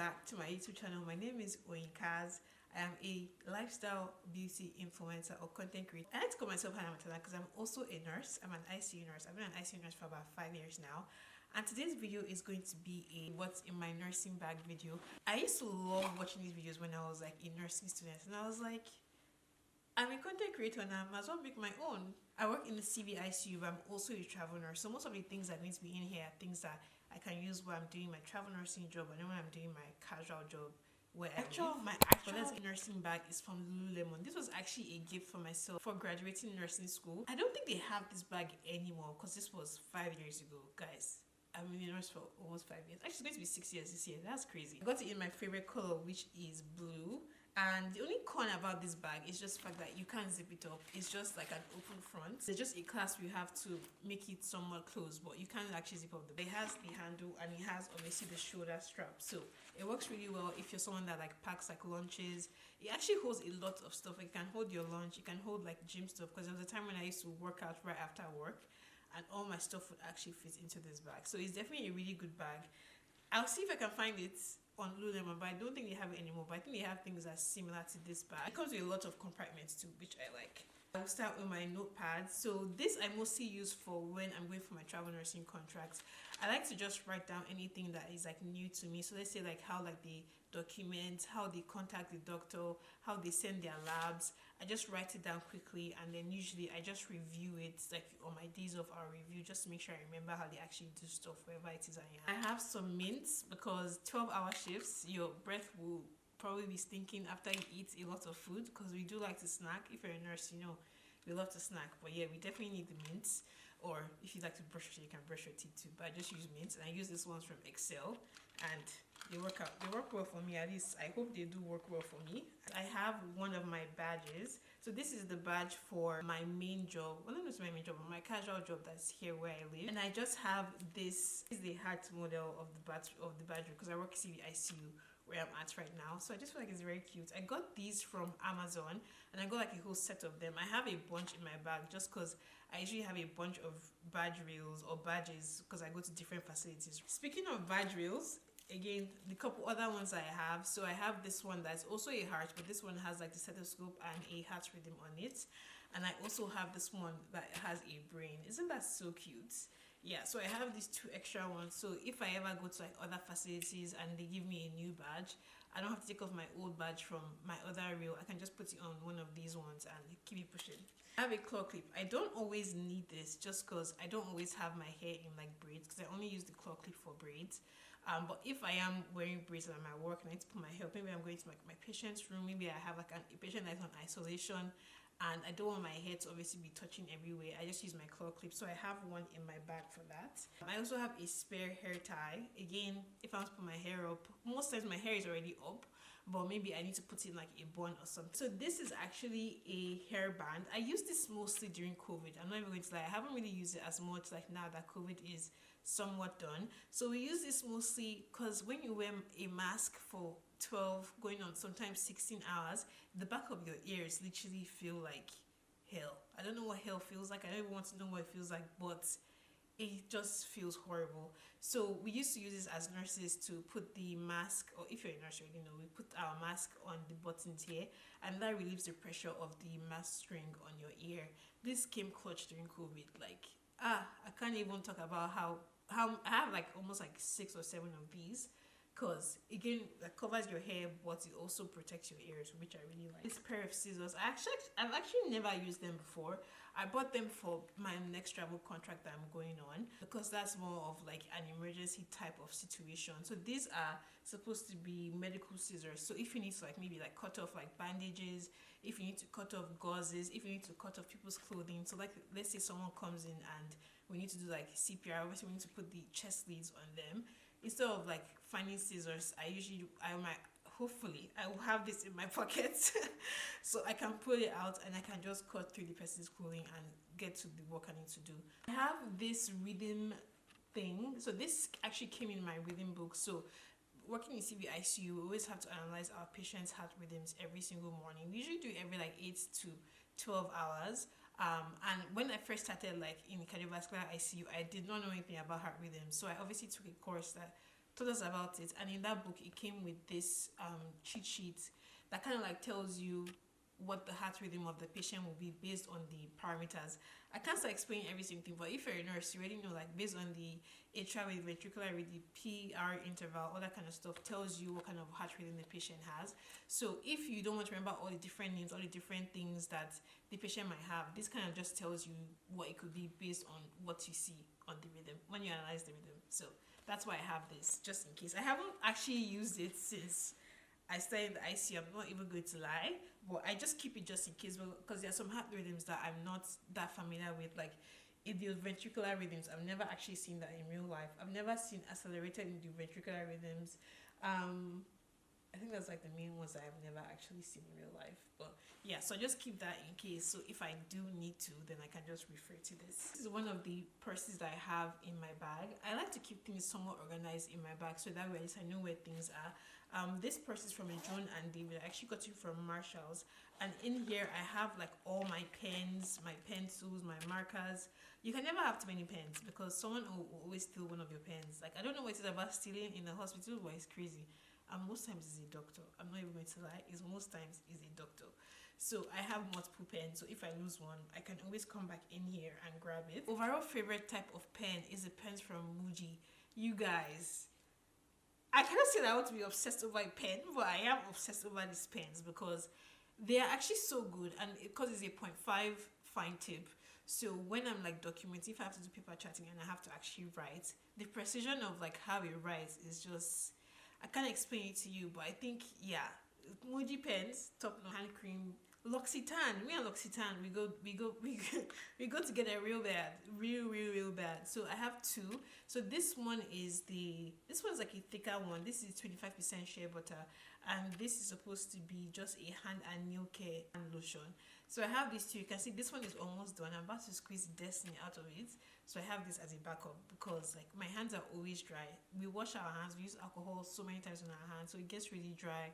back to my YouTube channel. My name is Oyinkaz. I am a lifestyle beauty influencer or content creator. I like to call myself Hannah Matala because I'm also a nurse. I'm an ICU nurse. I've been an ICU nurse for about 5 years now. And today's video is going to be a what's in my nursing bag video. I used to love watching these videos when I was like a nursing student, and I was like, I'm a content creator now, I might as well make my own. I work in the ICU, but I'm also a travel nurse. So most of the things that need to be in here are things that I can use while I'm doing my travel nursing job and then when I'm doing my casual job. My actual nursing bag is from Lululemon. This was actually a gift for myself for graduating nursing school. I don't think they have this bag anymore because this was 5 years ago, guys. I've been a nurse for almost 5 years. Actually, it's going to be 6 years this year. That's crazy. I got it in my favorite color, which is blue. And the only con about this bag is just the fact that you can't zip it up. It's just like an open front. There's just a clasp you have to make it somewhat closed, but you can't actually zip up the bag. It has the handle and it has obviously the shoulder strap. So it works really well if you're someone that like packs like lunches. It actually holds a lot of stuff. It can hold your lunch. It can hold like gym stuff, because there was a time when I used to work out right after work and all my stuff would actually fit into this bag. So it's definitely a really good bag. I'll see if I can find it on Lululemon, but I don't think they have it anymore. But I think they have things that are similar to this bag. It comes with a lot of compartments too, which I like. I'll start with my notepad. So this I mostly use for when I'm going for my travel nursing contracts. I like to just write down anything that is like new to me. So let's say like how like they document, how they contact the doctor, how they send their labs. I just write it down quickly, and then usually I just review it like on my days of our review, just to make sure I remember how they actually do stuff wherever it is I am. I have some mints because 12-hour shifts, your breath will probably be stinking after you eat a lot of food, because we do like to snack. If you're a nurse, you know we love to snack. But yeah, we definitely need the mints, or if you like to brush your teeth, you can brush your teeth too. But I just use mints, and I use this ones from Excel, and they work well for me. At least I hope they do work well for me. I have one of my badges. So this is the badge for my main job. Well, not just my main job, but my casual job that's here where I live. And I just have this. This is the heart model of the badge because I work ICU where I'm at right now. So I just feel like it's very cute. I got these from Amazon, and I got like a whole set of them. I have a bunch in my bag just because I usually have a bunch of badge reels or badges because I go to different facilities. Speaking of badge reels, again, the couple other ones I have. So I have this one that's also a heart, but this one has like the stethoscope and a heart rhythm on it. And I also have this one that has a brain. Isn't that so cute? Yeah, so I have these two extra ones. So if I ever go to like other facilities and they give me a new badge, I don't have to take off my old badge from my other reel. I can just put it on one of these ones and keep it pushing. I have a claw clip. I don't always need this just because I don't always have my hair in like braids, because I only use the claw clip for braids. But if I am wearing braids at my work and I need to put my hair up, maybe I'm going to like my patient's room, maybe I have like a patient that's on isolation and I don't want my hair to obviously be touching everywhere, I just use my claw clip. So I have one in my bag for that. I also have a spare hair tie. Again, if I want to put my hair up, most times my hair is already up, but maybe I need to put in like a bun or something. So this is actually a hairband. I use this mostly during COVID. I'm not even going to lie, I haven't really used it as much like now that COVID is somewhat done. So we use this mostly because when you wear a mask for 12 going on sometimes 16 hours, the back of your ears literally feel like hell. I don't know what hell feels like. I don't even want to know what it feels like, but it just feels horrible. So we used to use this as nurses to put the mask, or if you're a nurse, you already know, we put our mask on the buttons here, and that relieves the pressure of the mask string on your ear. This came clutch during COVID. Like, I can't even talk about how I have like almost like 6 or 7 of these, because again, that covers your hair, but it also protects your ears, which I really like. This pair of scissors, I've actually never used them before. I bought them for my next travel contract that I'm going on, because that's more of like an emergency type of situation. So these are supposed to be medical scissors. So if you need to like maybe like cut off like bandages, if you need to cut off gauzes, if you need to cut off people's clothing. So like let's say someone comes in and we need to do like CPR, obviously we need to put the chest leads on them. Instead of like finding scissors, hopefully I will have this in my pocket so I can pull it out and I can just cut through the person's clothing and get to the work I need to do. I have this rhythm thing. So this actually came in my rhythm book. So working in ICU, we always have to analyze our patients' heart rhythms every single morning. We usually do every like 8 to 12 hours. And when I first started like in cardiovascular ICU, I did not know anything about heart rhythms. So I obviously took a course that told us about it, and in that book it came with this cheat sheet that kind of like tells you what the heart rhythm of the patient will be based on the parameters. I can't start explaining every single thing, but if you're a nurse, you already know, like based on the atrial rate, ventricular rate, the PR interval, all that kind of stuff tells you what kind of heart rhythm the patient has. So if you don't want to remember all the different names, all the different things that the patient might have, this kind of just tells you what it could be based on what you see on the rhythm when you analyze the rhythm. So that's why I have this, just in case. I haven't actually used it since I started the ICU. I'm not even going to lie, but I just keep it just in case, because there are some heart rhythms that I'm not that familiar with, like idioventricular rhythms. I've never actually seen that in real life. I've never seen accelerated idioventricular rhythms. I think that's like the main ones that I've never actually seen in real life. But yeah, so just keep that in case. So if I do need to, then I can just refer to this. This is one of the purses that I have in my bag. I like to keep things somewhat organized in my bag, so that way at least I know where things are. This purse is from a John and David. I actually got it from Marshall's, and in here I have like all my pens, my pencils, my markers. You can never have too many pens because someone will always steal one of your pens. Like, I don't know what it is about stealing in the hospital, but it's crazy. Most times it's a doctor. I'm not even going to lie. Most times it's a doctor. So I have multiple pens. So if I lose one, I can always come back in here and grab it. Overall favorite type of pen is the pens from Muji. You guys, I cannot say that I want to be obsessed over a pen, but I am obsessed over these pens because they are actually so good, and because it's a 0.5 fine tip. So when I'm like documenting, if I have to do paper chatting and I have to actually write, the precision of like how it writes is just, I can't explain it to you, but I think, yeah, Muji pens, top hand cream, L'Occitane. Me and L'Occitane, we go together real bad, real bad. So I have two. So this one's like a thicker one. This is 25% shea butter, and this is supposed to be just a hand and nail care and lotion. So I have these two. You can see this one is almost done. I'm about to squeeze Destiny out of it. So I have this as a backup because like my hands are always dry. We wash our hands, we use alcohol so many times on our hands, so it gets really dry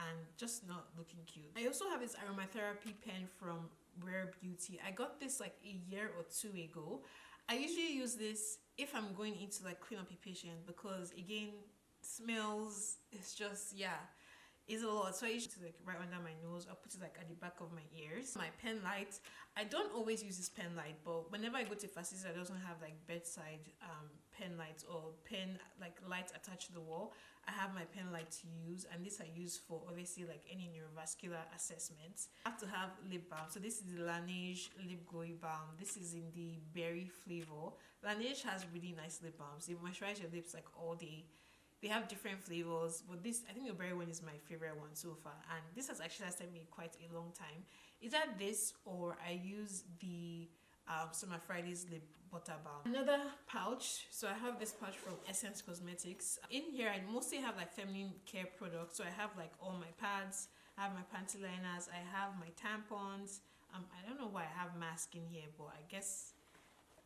and just not looking cute. I also have this aromatherapy pen from Rare Beauty. I got this like a year or two ago. I usually use this if I'm going into like clean up a patient because again, smells, it's just, yeah, it's a lot. So I usually like right under my nose. I'll put it like at the back of my ears. My pen light, I don't always use this pen light, but whenever I go to a facility that doesn't have like bedside pen lights or pen like lights attached to the wall, I have my pen light to use, and this I use for obviously like any neurovascular assessments. I have to have lip balm. So this is the Laneige lip glowy balm. This is in the berry flavor. Laneige has really nice lip balms. They moisturize your lips like all day. They have different flavors, but this, I think the berry one is my favorite one so far, and this has actually lasted me quite a long time. Either this or I use the Summer Fridays lip butter balm. Another pouch. So I have this pouch from Essence Cosmetics. In here I mostly have like feminine care products. So I have like all my pads, I have my panty liners, I have my tampons. I don't know why I have mask in here, but I guess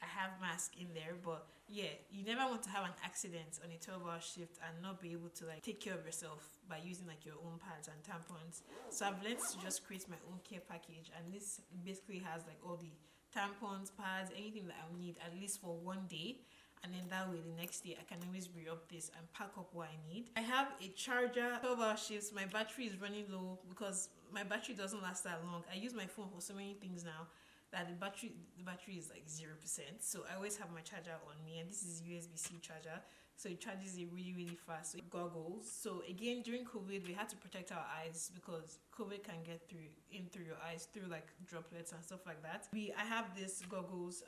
I have mask in there. But yeah, you never want to have an accident on a 12-hour shift and not be able to like take care of yourself by using like your own pads and tampons. So I've learned to just create my own care package, and this basically has like all the tampons, pads, anything that I need at least for one day, and then that way the next day I can always re-up this and pack up what I need. I have a charger, 12-hour shifts. My battery is running low because my battery doesn't last that long. I use my phone for so many things now that the battery is like 0%. So I always have my charger on me, and this is USB-C charger, so it charges it really fast. So goggles. So again, during COVID we had to protect our eyes because COVID can get in through your eyes through like droplets and stuff like that. I have this goggles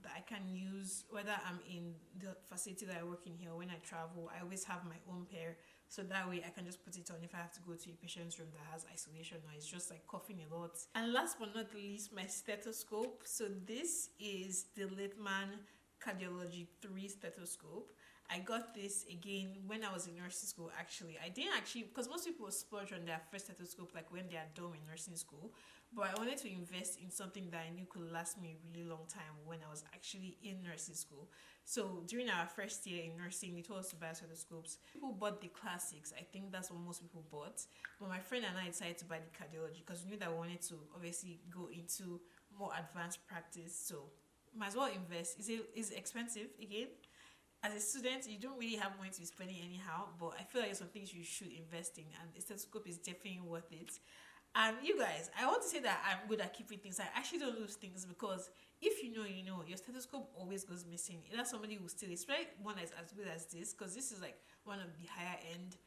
that I can use whether I'm in the facility that I work in here. When I travel, I always have my own pair, so that way I can just put it on if I have to go to a patient's room that has isolation or it's just like coughing a lot. And last but not least, my stethoscope. So this is the Littmann Cardiology 3 stethoscope. I got this again when I was in nursing school. Actually, I didn't actually, because most people splurge on their first stethoscope like when they are done in nursing school, but I wanted to invest in something that I knew could last me a really long time when I was actually in nursing school. So during our first year in nursing, they told us to buy stethoscopes. People bought the classics. I think that's what most people bought, but my friend and I decided to buy the cardiology because we knew that we wanted to obviously go into more advanced practice, so might as well invest. Is expensive again, as a student, you don't really have money to be spending anyhow, but I feel like there's some things you should invest in, and the stethoscope is definitely worth it. And you guys, I want to say that I'm good at keeping things. I actually don't lose things because if you know, you know, your stethoscope always goes missing. Either somebody will steal it, especially one that's as good as this, because this is like one of the higher end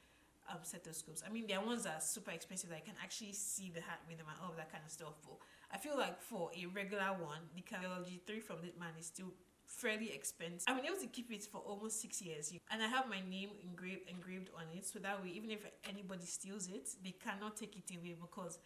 stethoscopes. I mean, there are ones that are super expensive that I can actually see the heart rhythm and all of that kind of stuff. But I feel like for a regular one, the Cardiology 3 from Litman is still fairly expensive. I've been able to keep it for almost 6 years, and I have my name engraved on it, so that way even if anybody steals it, they cannot take it away because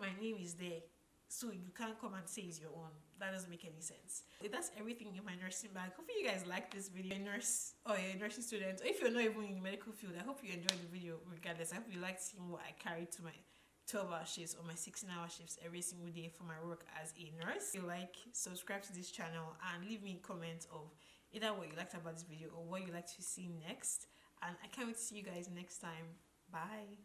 my name is there. So you can't come and say it's your own. That doesn't make any sense. That's everything in my nursing bag. Hopefully you guys like this video. You're a nurse or you're a nursing student, or if you're not even in the medical field, I hope you enjoyed the video regardless. I hope you liked seeing what I carried to my 12-hour shifts or my 16-hour shifts every single day for my work as a nurse. If you like, subscribe to this channel and leave me comments of either what you liked about this video or what you'd like to see next. And I can't wait to see you guys next time. Bye.